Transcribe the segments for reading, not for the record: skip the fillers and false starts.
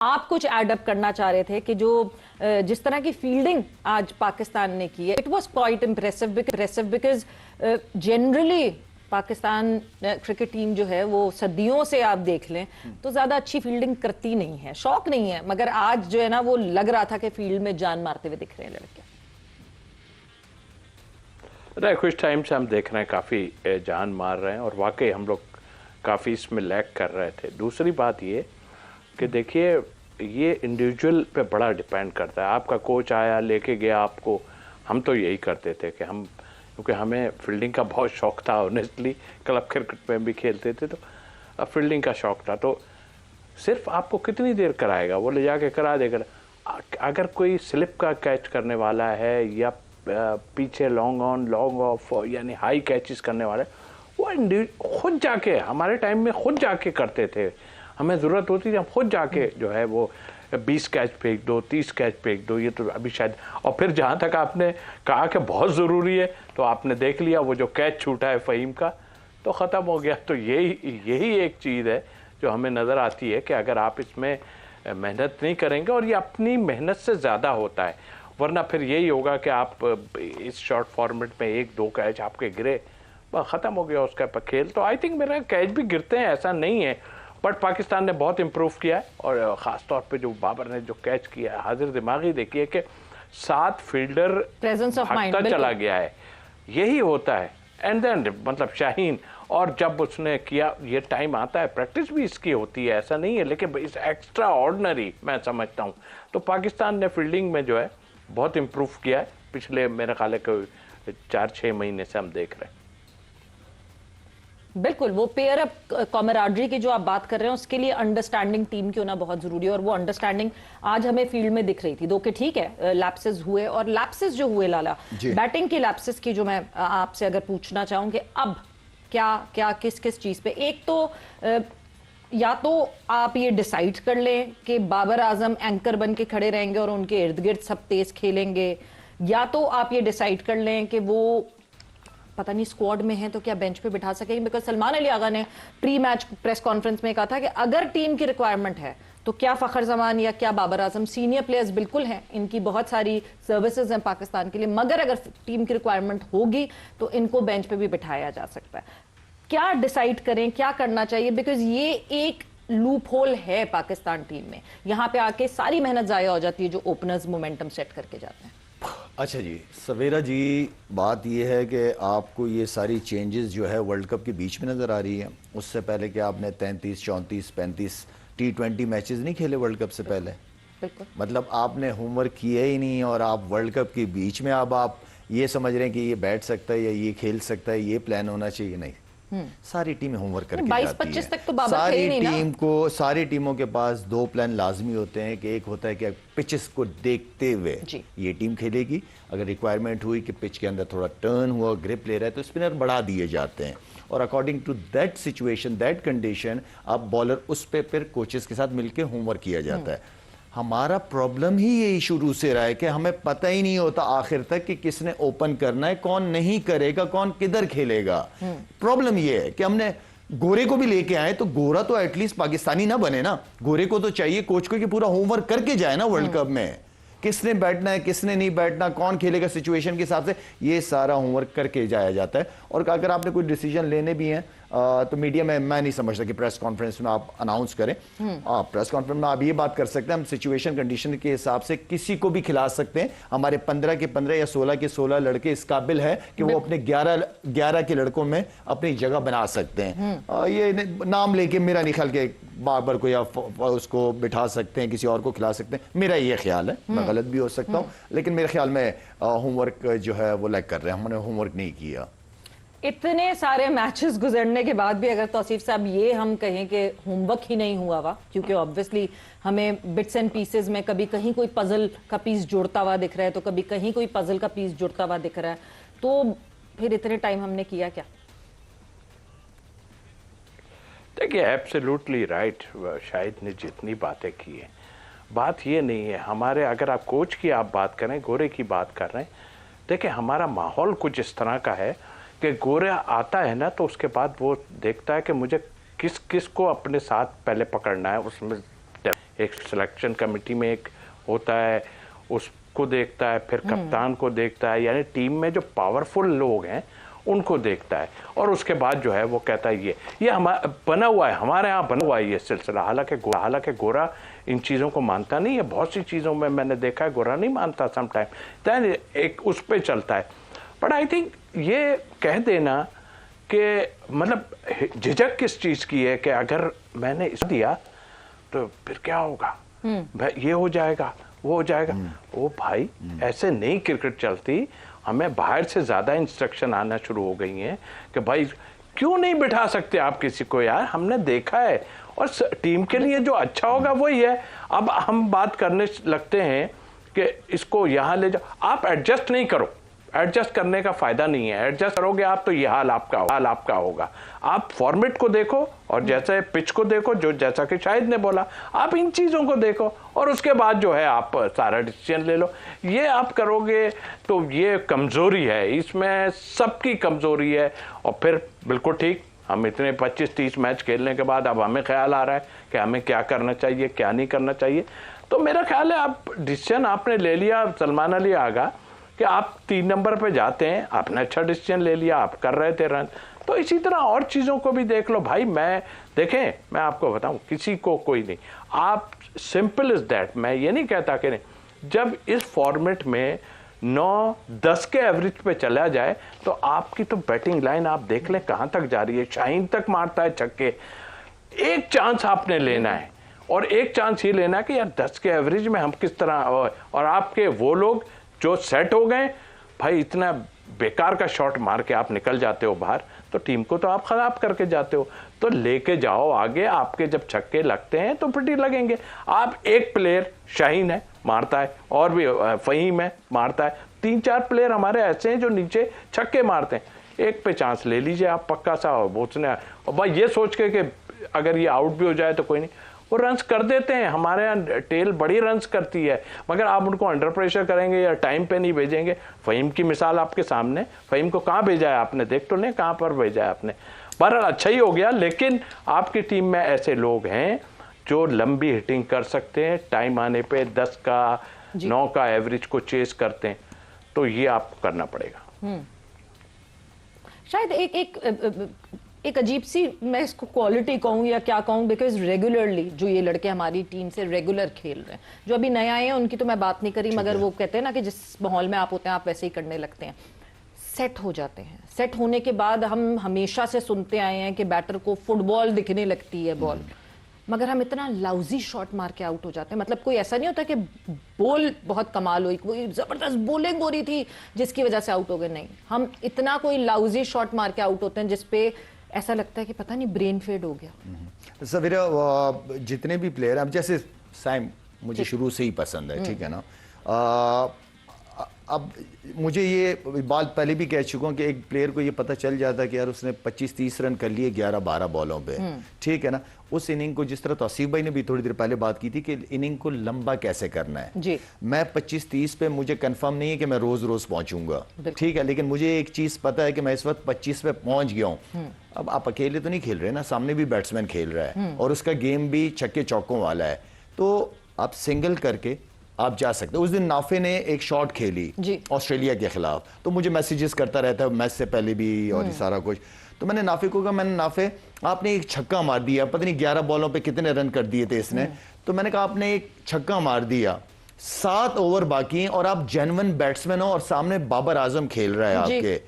आप कुछ एडअप करना चाह रहे थे कि जो जिस तरह की फील्डिंग आज पाकिस्तान ने की है, it was quite impressive because generally Pakistan cricket team जो है वो सदियों से आप देख लें तो ज्यादा अच्छी फील्डिंग करती नहीं है, शौक नहीं है, मगर आज जो है ना वो लग रहा था कि फील्ड में जान मारते हुए दिख रहे हैं लड़के। कुछ टाइम से हम देख रहे हैं काफ़ी जान मार रहे हैं और वाकई हम लोग काफ़ी इसमें लैग कर रहे थे। दूसरी बात ये कि देखिए ये इंडिविजुअल पे बड़ा डिपेंड करता है। आपका कोच आया लेके गया आपको, हम तो यही करते थे कि हम, क्योंकि हमें फील्डिंग का बहुत शौक था, ऑनेस्टली क्लब क्रिकेट में भी खेलते थे तो फील्डिंग का शौक था, तो सिर्फ आपको कितनी देर कराएगा, वो ले जाके करा देगा। अगर कोई स्लिप का कैच करने वाला है या पीछे लॉन्ग ऑन लॉन्ग ऑफ यानी हाई कैचेस करने वाले, वो खुद जाके, हमारे टाइम में खुद जाके करते थे। हमें ज़रूरत होती थी हम खुद जाके जो है वो 20 कैच फेंक दो, 30 कैच फेंक दो, ये तो अभी शायद। और फिर जहाँ तक आपने कहा कि बहुत ज़रूरी है, तो आपने देख लिया वो जो कैच छूटा है फ़हीम का, तो ख़त्म हो गया। तो यही एक चीज़ है जो हमें नज़र आती है कि अगर आप इसमें मेहनत नहीं करेंगे, और ये अपनी मेहनत से ज़्यादा होता है, वरना फिर यही होगा कि आप इस शॉर्ट फॉर्मेट में 1-2 कैच आपके गिरे, बस ख़त्म हो गया उसका खेल। तो आई थिंक मेरा कैच भी गिरते हैं, ऐसा नहीं है, बट पाकिस्तान ने बहुत इम्प्रूव किया है। और ख़ास तौर पे जो बाबर ने जो कैच किया है, हाजिर दिमागी देखिए कि 7 फील्डर भागता चला गया है, यही होता है। एंड देन मतलब शाहीन, और जब उसने किया, ये टाइम आता है, प्रैक्टिस भी इसकी होती है, ऐसा नहीं है, लेकिन इस एक्स्ट्रा ऑर्डिनरी मैं समझता हूँ। तो पाकिस्तान ने फील्डिंग में जो है बहुत इम्प्रूव किया है पिछले मेरे ख्याल है 4-6 महीने से हम देख रहे हैं। बिल्कुल, वो पेयर अप कॉमराडरी की जो आप बात कर रहे हैं, उसके लिए अंडरस्टैंडिंग टीम की होना बहुत जरूरी है, और वो अंडरस्टैंडिंग आज हमें फील्ड में दिख रही थी। दो कि ठीक है लैप्सेस हुए, और लैप्सेस जो हुए लाला, बैटिंग के लैप्सेस की जो मैं आपसे अगर पूछना चाहूं कि अब क्या क्या किस किस चीज पे, एक तो या तो आप ये डिसाइड कर लें कि बाबर आजम एंकर बन के खड़े रहेंगे और उनके इर्द गिर्द सब तेज खेलेंगे, या तो आप ये डिसाइड कर लें कि वो पता नहीं स्क्वाड में है तो क्या बेंच पे बिठा सकेंगे। बिकॉज सलमान अली आगा ने प्री मैच प्रेस कॉन्फ्रेंस में कहा था कि अगर टीम की रिक्वायरमेंट है तो क्या फखर जमान या क्या बाबर आजम, सीनियर प्लेयर्स बिल्कुल हैं, इनकी बहुत सारी सर्विसेज हैं पाकिस्तान के लिए, मगर अगर टीम की रिक्वायरमेंट होगी तो इनको बेंच पे भी बिठाया जा सकता है। क्या डिसाइड करें, क्या करना चाहिए, बिकॉज ये एक लूप होल है पाकिस्तान टीम में, यहां पे आके सारी मेहनत जाया हो जाती है जो ओपनर्स मोमेंटम सेट करके जाते हैं। अच्छा जी सवेरा जी, बात यह है कि आपको ये सारी चेंजेस जो है वर्ल्ड कप के बीच में नज़र आ रही है। उससे पहले कि आपने 33, 34, 35 T20 मैचेस नहीं खेले वर्ल्ड कप से पहले, बिल्कुल। मतलब आपने होमवर्क किया ही नहीं, और आप वर्ल्ड कप के बीच में अब आप ये समझ रहे हैं कि ये बैठ सकता है या ये खेल सकता है, ये प्लान होना चाहिए। नहीं, सारी टीमें होमवर्क करके जाती है। 22-25 तक तो बाबर सारी नहीं टीम को, सारी टीमों के पास 2 प्लान लाजमी होते हैं कि एक होता है कि पिचेस को देखते हुए ये टीम खेलेगी, अगर रिक्वायरमेंट हुई कि पिच के अंदर थोड़ा टर्न हुआ, ग्रिप ले रहा है, तो स्पिनर बढ़ा दिए जाते हैं, और according to that situation, that condition, अब बॉलर उस पे फिर कोचेस के साथ मिलकर होमवर्क किया जाता है। हमारा प्रॉब्लम ही यही शुरू से रहा है कि हमें पता ही नहीं होता आखिर तक कि किसने ओपन करना है, कौन नहीं करेगा, कौन किधर खेलेगा। प्रॉब्लम यह है कि हमने गोरे को भी लेके आए, तो गोरा तो एटलीस्ट पाकिस्तानी ना बने ना, गोरे को तो चाहिए कोच को कि पूरा होमवर्क करके जाए ना वर्ल्ड कप में, किसने बैठना है, किसने नहीं बैठना, कौन खेलेगा, सिचुएशन के हिसाब से ये सारा होमवर्क करके जाया जाता है। और अगर आपने कोई डिसीजन लेने भी हैं तो मीडिया में मैं नहीं समझता कि प्रेस कॉन्फ्रेंस में आप अनाउंस करें। प्रेस कॉन्फ्रेंस में आप ये बात कर सकते हैं, हम सिचुएशन कंडीशन के हिसाब से किसी को भी खिला सकते हैं। हमारे 15 के 15 या 16 के 16 लड़के इस काबिल है कि वो अपने 11 के लड़कों में अपनी जगह बना सकते हैं। ये नाम लेके मेरा नहीं ख्याल के बाबर को या उसको बिठा सकते हैं, किसी और को खिला सकते हैं, मेरा ये ख्याल है, मैं गलत भी हो सकता हूँ, लेकिन मेरे ख्याल में होमवर्क जो है वो लैग कर रहे हैं, हमने होमवर्क नहीं किया। इतने सारे मैचेस गुजरने के बाद भी अगर तौसीफ साहब ये हम कहें कि होमवर्क ही नहीं हुआ हुआ, क्योंकि ऑब्वियसली हमें बिट्स एंड पीसेस में कभी कहीं कोई पजल का पीस जुड़ता हुआ दिख रहा है, तो कभी कहीं कोई पजल का पीस जुड़ता हुआ दिख रहा है, तो फिर इतने टाइम हमने किया क्या? देखिए एब्सोल्युटली राइट, शाहिद ने जितनी बातें की है, बात ये नहीं है हमारे, अगर आप कोच की आप बात करें, गोरे की बात कर रहे हैं, देखिए हमारा माहौल कुछ इस तरह का है कि गोरा आता है ना, तो उसके बाद वो देखता है कि मुझे किस किस को अपने साथ पहले पकड़ना है, उसमें एक सिलेक्शन कमेटी में एक होता है, उसको देखता है, फिर कप्तान को देखता है, यानी टीम में जो पावरफुल लोग हैं उनको देखता है, और उसके बाद जो है वो कहता है ये हमारा बना हुआ है, हमारे यहाँ बना हुआ है ये सिलसिला। हालांकि गोरा इन चीज़ों को मानता नहीं है, बहुत सी चीज़ों में मैंने देखा है गोरा नहीं मानता समटाइम, तो एक उस पर चलता है। बट आई थिंक ये कह देना कि मतलब झिझक किस चीज़ की है कि अगर मैंने इस दिया तो फिर क्या होगा, ये हो जाएगा, वो हो जाएगा। ओ भाई, ऐसे नहीं क्रिकेट चलती। हमें बाहर से ज़्यादा इंस्ट्रक्शन आना शुरू हो गई हैं कि भाई क्यों नहीं बिठा सकते आप किसी को, यार हमने देखा है, और टीम के लिए जो अच्छा होगा वही है। अब हम बात करने लगते हैं कि इसको यहाँ ले जाओ, आप एडजस्ट नहीं करो, एडजस्ट करने का फायदा नहीं है। एडजस्ट करोगे आप तो ये हाल आपका होगा। आप फॉर्मेट को देखो और जैसे पिच को देखो, जो जैसा कि शाहिद ने बोला, आप इन चीज़ों को देखो और उसके बाद जो है आप सारा डिसीजन ले लो। ये आप करोगे तो ये कमज़ोरी है, इसमें सबकी कमज़ोरी है। और फिर बिल्कुल ठीक, हम इतने 25-30 मैच खेलने के बाद अब हमें ख्याल आ रहा है कि हमें क्या करना चाहिए, क्या नहीं करना चाहिए। तो मेरा ख्याल है आप डिसीजन आपने ले लिया, सलमान अली आगा, कि आप 3 नंबर पे जाते हैं, आपने अच्छा डिसीजन ले लिया, आप कर रहे थे रन। तो इसी तरह और चीज़ों को भी देख लो भाई। मैं आपको बताऊं, किसी को कोई नहीं, आप सिंपल इज दैट। मैं ये नहीं कहता कि नहीं, जब इस फॉर्मेट में 9-10 के एवरेज पे चला जाए तो आपकी तो बैटिंग लाइन आप देख लें कहाँ तक जा रही है। शाहीन तक मारता है छक्के। एक चांस आपने लेना है, और एक चांस ये लेना है कि यार 10 के एवरेज में हम किस तरह, और आपके वो लोग जो सेट हो गए, भाई इतना बेकार का शॉट मार के आप निकल जाते हो बाहर, तो टीम को तो आप खराब करके जाते हो। तो लेके जाओ आगे, आपके जब छक्के लगते हैं तो फिर लगेंगे। आप एक प्लेयर शाहीन है मारता है, और भी फहीम है मारता है, 3-4 प्लेयर हमारे ऐसे हैं जो नीचे छक्के मारते हैं। एक पे चांस ले लीजिए आप पक्का सा, और भाई ये सोच के कि अगर ये आउट भी हो जाए तो कोई नहीं, वो रन्स कर देते हैं। हमारे यहाँ टेल बड़ी रन्स करती है, मगर आप उनको अंडर प्रेशर करेंगे या टाइम पे नहीं भेजेंगे। फ़हीम की मिसाल आपके सामने, फ़हीम को कहाँ भेजा है आपने, देख तो नहीं कहाँ पर भेजा है आपने। बहरहाल अच्छा ही हो गया, लेकिन आपकी टीम में ऐसे लोग हैं जो लंबी हिटिंग कर सकते हैं, टाइम आने पे 10 का 9 का एवरेज को चेस करते हैं, तो ये आपको करना पड़ेगा। शायद एक अजीब सी, मैं इसको क्वालिटी कहूँ या क्या कहूँ, बिकॉज रेगुलरली जो ये लड़के हमारी टीम से रेगुलर खेल रहे हैं, जो अभी नए आए हैं उनकी तो मैं बात नहीं करी, मगर वो कहते हैं ना कि जिस माहौल में आप होते हैं आप वैसे ही करने लगते हैं, सेट हो जाते हैं। सेट होने के बाद हम हमेशा से सुनते आए हैं कि बैटर को फुटबॉल दिखने लगती है बॉल, मगर हम इतना लाउजी शॉट मार के आउट हो जाते हैं। मतलब कोई ऐसा नहीं होता कि बॉल बहुत कमाल हुई, कोई जबरदस्त बॉलिंग हो रही थी जिसकी वजह से आउट हो गए, नहीं, हम इतना कोई लाउजी शॉट मार के आउट होते हैं जिसपे ऐसा लगता है कि पता नहीं ब्रेन फेड हो गया। सवेरा जितने भी प्लेयर हैं, जैसे साइम मुझे शुरू से ही पसंद है, ठीक है ना। अब मुझे ये बात पहले भी कह चुका हूँ कि एक प्लेयर को ये पता चल जाता है कि यार उसने 25-30 रन कर लिए 11-12 बॉलों पे, ठीक है ना। उस इनिंग को, जिस तरह तौसीफ भाई ने भी थोड़ी देर पहले बात की थी कि इनिंग को लंबा कैसे करना है जी। मैं 25-30 पे मुझे कंफर्म नहीं है कि मैं रोज रोज पहुंचूंगा, ठीक है, लेकिन मुझे एक चीज पता है कि मैं इस वक्त 25 पे पहुंच गया हूँ। अब आप अकेले तो नहीं खेल रहे ना, सामने भी बैट्समैन खेल रहा है और उसका गेम भी छक्के चौकों वाला है, तो आप सिंगल करके आप जा सकते हो। उस दिन नाफे ने एक शॉट खेली ऑस्ट्रेलिया के खिलाफ, तो मुझे मैसेजेस करता रहता है मैच से पहले भी और ये सारा कुछ। तो मैंने नाफे को कहा, मैंने नाफे आपने एक छक्का मार दिया, पता नहीं 11 बॉलों पे कितने रन कर दिए थे इसने, तो मैंने कहा आपने एक छक्का मार दिया, 7 ओवर बाकी हैं और आप जेन्युइन बैट्समैन हो और सामने बाबर आजम खेल रहा है आपके,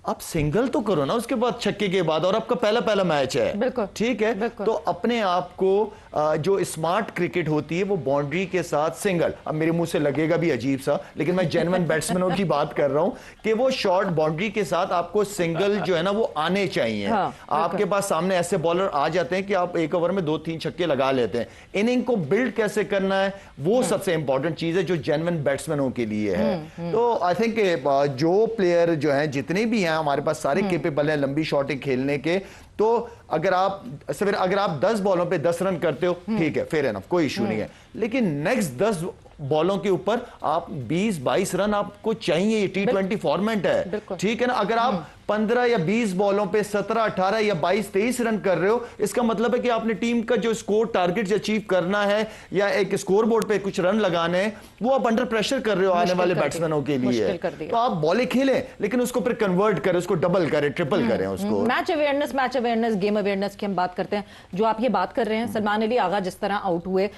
आप सिंगल तो करो ना उसके बाद, छक्के के बाद, और आपका पहला मैच है, ठीक है। तो अपने आप को जो स्मार्ट क्रिकेट होती है वो बाउंड्री के साथ सिंगल, अब मेरे मुंह से लगेगा भी अजीब सा, लेकिन मैं जेन्युइन बैट्समैनों की बात कर रहा हूं कि वो शॉर्ट बाउंड्री के साथ आपको सिंगल जो है ना वो आने चाहिए। आपके पास सामने ऐसे बॉलर आ जाते हैं कि आप एक ओवर में 2-3 छक्के लगा लेते हैं। इनिंग को बिल्ड कैसे करना है वो सबसे इंपॉर्टेंट चीज है जो जेन्युइन बैट्समैनों के लिए है। तो आई थिंक जो प्लेयर जो है जितने भी हैं हमारे पास सारे केपेबल हैं लंबी शॉटिंग खेलने के, तो अगर आप 10 बॉलों पे 10 रन करते हो, ठीक है, फेयर एनफ, कोई इशू नहीं है, लेकिन नेक्स्ट 10 बॉलों के ऊपर आप 20-22 रन आपको चाहिए। ये T20 फॉर्मेट है, ठीक है ना। अगर आप 15 या 20 बॉलों पे 17, 18 या 22-23 रन कर रहे हो, इसका मतलब है कि आपने टीम का जो स्कोर टारगेट अचीव करना है या एक स्कोर बोर्ड पे कुछ रन लगाने हैं, वो आप अंडर प्रेशर कर रहे हो आने वाले बैट्समैनों के लिए। तो आप बॉलिंग खेलें, लेकिन उसको फिर कन्वर्ट करें, उसको डबल करें, ट्रिपल करें उसको। मैच अवेयरनेस, गेम अवेयरनेस की हम बात करते हैं। जो आप ये बात कर रहे हैं, सलमान अली आगा जिस तरह आउट हुए,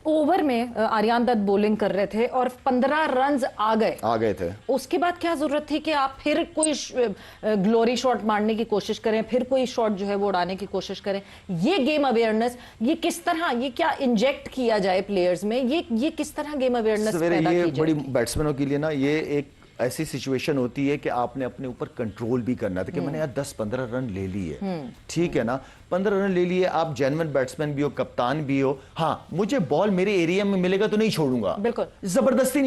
ओवर में आर्यान दत्त बॉलिंग कर रहे थे और 15 रन्स आ गए थे। उसके बाद क्या जरूरत थी कि आप फिर कोई ग्लोरी शॉट मारने की कोशिश करें, फिर कोई शॉट जो है वो उड़ाने की कोशिश करें? ये गेम अवेयरनेस, ये किस तरह, ये क्या इंजेक्ट किया जाए प्लेयर्स में? ये किस तरह गेम अवेयरनेस पैदा की जाए? बड़ी बैट्समैनों के लिए ना ये एक ऐसी सिचुएशन होती है कि आपने अपने ऊपर कंट्रोल भी करना था कि मैंने यार 10-15 रन ले लिए, ठीक है ना, 15 रन ले लिए, आप जेन्युइन बैट्समैन भी हो, कप्तान भी हो, हाँ मुझे बॉल मेरे एरिया में मिलेगा तो नहीं छोड़ूंगा, बिल्कुल जबरदस्ती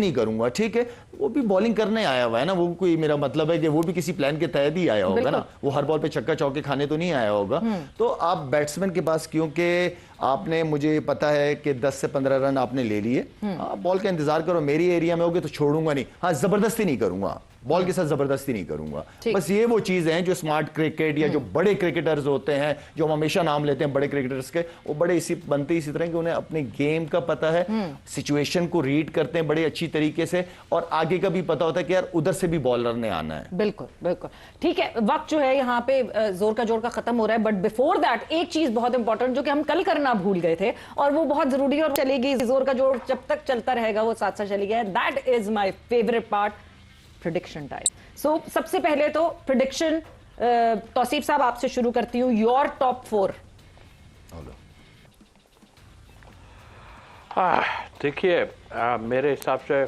नहीं करूंगा, ठीक है। वो भी बॉलिंग करने आया हुआ है ना, वो कोई, मेरा मतलब है कि वो भी किसी प्लान के तहत ही आया होगा ना, वो हर बॉल पे छक्का चौके खाने तो नहीं आया होगा। तो आप बैट्समैन के पास, क्योंकि आपने, मुझे पता है कि 10 से 15 रन आपने ले लिए, आप बॉल का इंतजार करो, मेरी एरिया में होगे तो छोड़ूंगा नहीं, हाँ जबरदस्ती नहीं करूंगा, बॉल के साथ जबरदस्ती नहीं करूंगा। बस ये वो चीजें हैं जो स्मार्ट क्रिकेट या जो बड़े क्रिकेटर्स होते हैं, जो हम हमेशा नाम लेते हैं बड़े क्रिकेटर्स के, वो बड़े बनते इसी तरह कि उन्हें अपने गेम का पता है, सिचुएशन को रीड करते हैं बड़े अच्छी तरीके से, और आगे का भी पता होता है कि यार उधर से भी बॉलर ने आना है। बिल्कुल बिल्कुल ठीक है। वक्त जो है यहाँ पे जोर का जोर का खत्म हो रहा है, बट बिफोर दैट एक चीज बहुत इंपॉर्टेंट जो कि हम कल करना भूल गए थे, और वो बहुत जरूरी है और चलेगी, जोर का जोर जब तक चलता रहेगा वो साथ साथ चलेगा। That is my favourite part, prediction time. So सबसे पहले तो प्रेडिक्शन, तौसीफ साहब आपसे शुरू करती हूँ, योर टॉप 4। देखिए, मेरे हिसाब से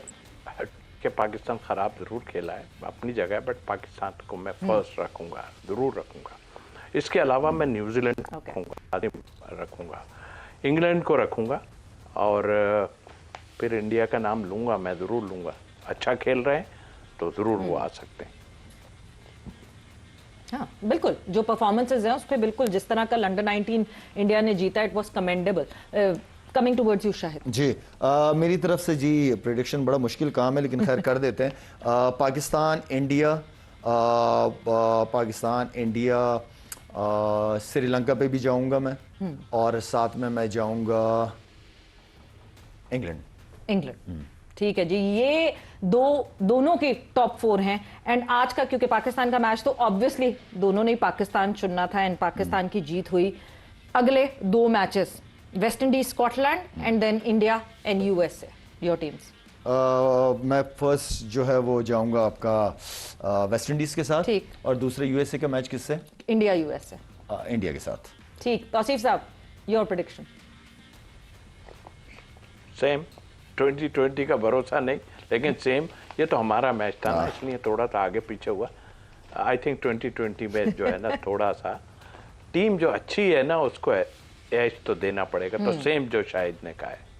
कि पाकिस्तान खराब जरूर खेला है अपनी जगह, बट पाकिस्तान को मैं फर्स्ट रखूंगा, जरूर रखूंगा। इसके अलावा मैं न्यूजीलैंड रखूंगा, इंग्लैंड को रखूंगा, और फिर इंडिया का नाम लूंगा, मैं जरूर लूंगा। अच्छा खेल रहे हैं तो जरूर वो आ सकते हैं। हाँ बिल्कुल, जो परफॉर्मेंसेज हैं उस पर बिल्कुल, जिस तरह कल अंडर 19 इंडिया ने जीता, it was commendable. Coming towards you Shahid ji, मेरी तरफ से जी प्रेडिक्शन बड़ा मुश्किल काम है, लेकिन खैर कर देते हैं। पाकिस्तान इंडिया, श्रीलंका पे भी जाऊंगा मैं, और साथ में मैं जाऊंगा इंग्लैंड। ठीक है जी, ये दोनों के टॉप 4 हैं। एंड आज का, क्योंकि पाकिस्तान का मैच तो ऑब्वियसली दोनों ने पाकिस्तान चुनना था, एंड पाकिस्तान की जीत हुई। अगले 2 matches, West Indies Scotland and then India and USA, your teams. मैं फर्स्ट जो है वो जाऊंगा आपका वेस्ट इंडीज के साथ, ठीक, और दूसरे यूएसए का मैच किससे? India USA. इंडिया के साथ। ठीक, तौसीफ साहब, योर प्रेडिक्शन। सेम, 2020 का भरोसा नहीं, लेकिन सेम, ये तो हमारा मैच था ना, इसलिए थोड़ा सा आगे पीछे हुआ। आई थिंक 2020 में जो है ना, थोड़ा सा टीम जो अच्छी है ना, उसको एज तो देना पड़ेगा, तो सेम जो शाहिद ने कहा है।